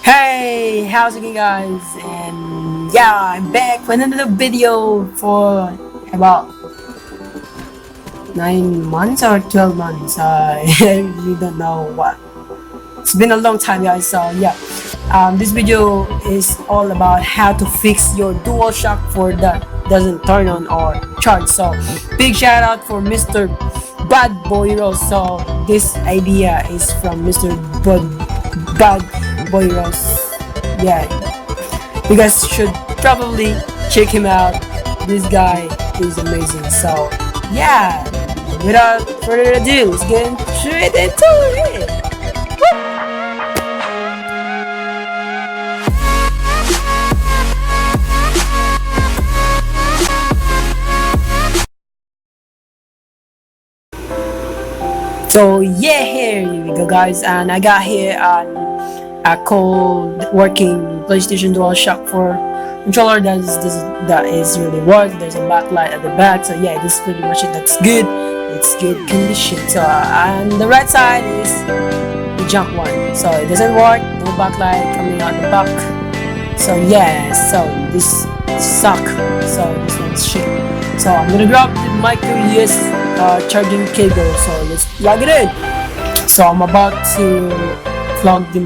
Hey, how's it going, guys? And yeah, I'm back with another video for about 9 months or 12 months. I really don't know what. It's been a long time, guys. So yeah, this video is all about how to fix your DualShock 4 that doesn't turn on or charge. So big shout out for MrBadboyrus. So this idea is from MrBadboyrus. Yeah, you guys should probably check him out. This guy is amazing. So yeah, without further ado, let's get straight into it. So yeah, here we go, guys, and I got here a cold working PlayStation DualShock 4 controller that is really working. There's a backlight at the back, so yeah, this is pretty much it. That's good. It's good condition. So and the right side is the junk one, so it doesn't work. No backlight coming out the back. So yeah, so this suck. So this one's shit. So I'm gonna grab the micro USB charging cable. So let's plug it in. So I'm about to plug the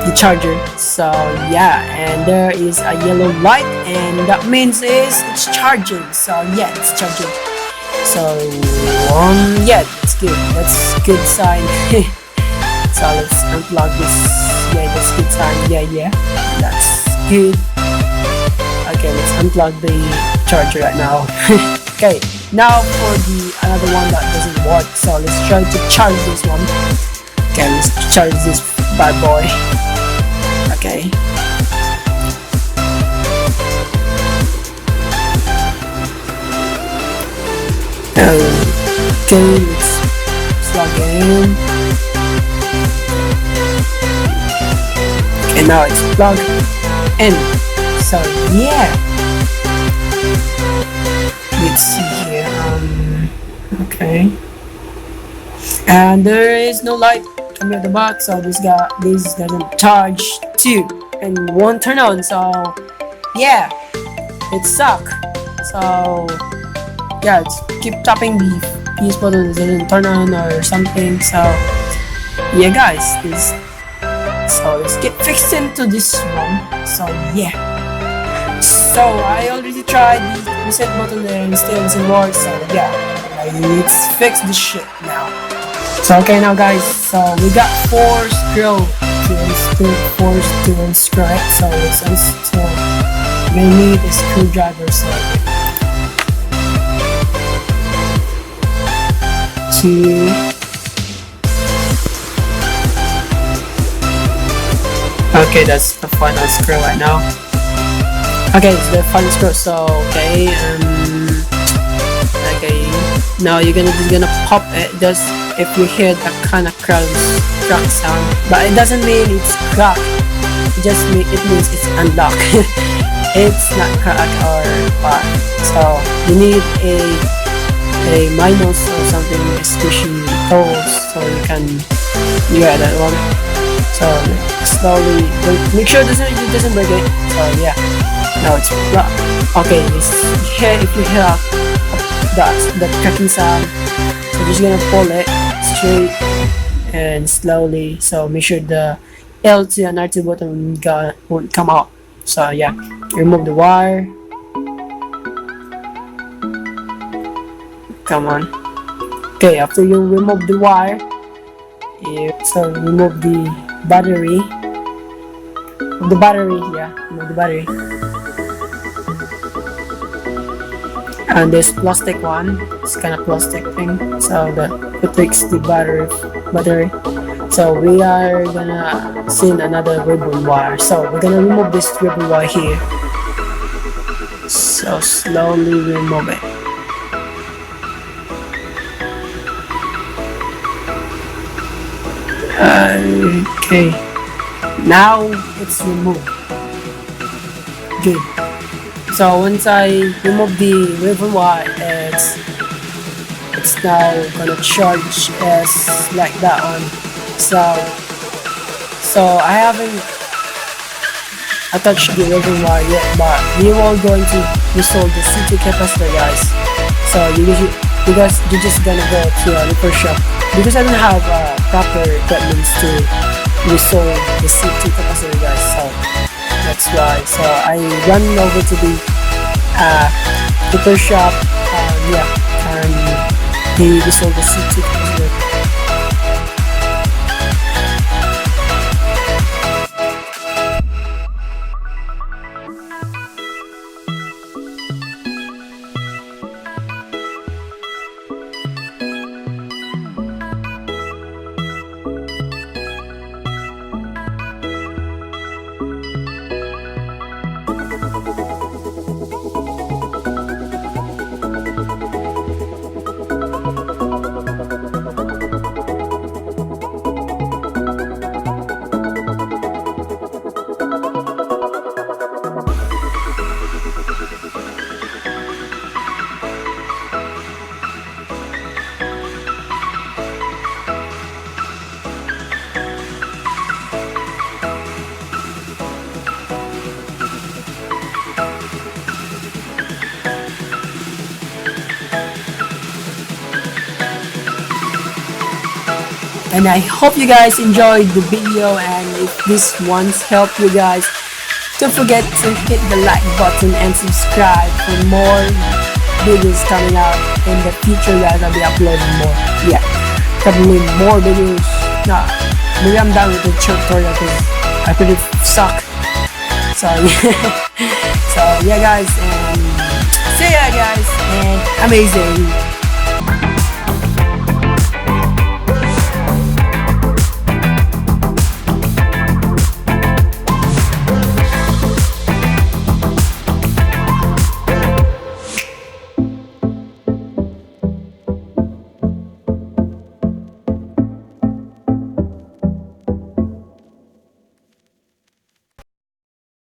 the charger. So yeah, and there is a yellow light, and that means it's charging. So yeah, it's charging. So yeah, that's good. That's good sign. So let's unplug this. Yeah, that's good sign. Yeah, that's good. Okay, let's unplug the charger right now. Okay, now for the another one that doesn't work. So let's try to charge this one. Okay, let's charge this bad boy. Okay. Okay, let's plug in. Okay, now it's plugged in. So yeah, let's see here. Okay, and there is no light coming out the box, so this doesn't charge too and won't turn on. So yeah, it suck. So yeah, keep tapping the PS button, it doesn't turn on or something. So yeah, guys, so let's get fixed into this one. So yeah. So I already tried the reset button there and still doesn't work. So yeah, let's fix this shit now. So okay, now guys, so we got 4 screws to unscrew. So let's install. We need a screwdriver. So 2. Okay, that's the final screw right now. Okay, it's the final screw. So okay, now you're just gonna pop it. Just if you hear that kind of crack sound, but it doesn't mean it's cracked. It means it's unlocked. It's not cracked or what. So you need a minus or something, squishy holes, so you can that one. So slowly make sure it doesn't break it. So yeah. Now it's blocked. Okay, if you hear that cracking sound, so just gonna pull it straight and slowly. So make sure the L2 and R2 button won't come out. So yeah, remove the wire. Come on. Okay, after you remove the wire, so remove the battery. Remove the battery. And this plastic one, it's kind of plastic thing, so that protects the battery. So we are gonna send another ribbon wire. So we're gonna remove this ribbon wire here. So slowly remove it. Okay, now it's removed. Good. So once I remove the ribbon wire, it's now gonna charge as like that one. So So I haven't attached the original wire yet, but we are going to install the C2 capacitor, guys. So you're just gonna go to a repair shop because I don't have proper equipment to resolve the C2 capacitor, guys. So that's why. So I run over to the repair shop. And they resolve the C2 capacitor. And I hope you guys enjoyed the video, and if this one's helped you guys, don't forget to hit the like button and subscribe for more videos coming out in the future, guys. I'll be uploading more. Yeah, probably more videos. Nah, maybe I'm done with the tutorial because I pretty suck. Sorry. So yeah, guys, and see ya, guys, and amazing.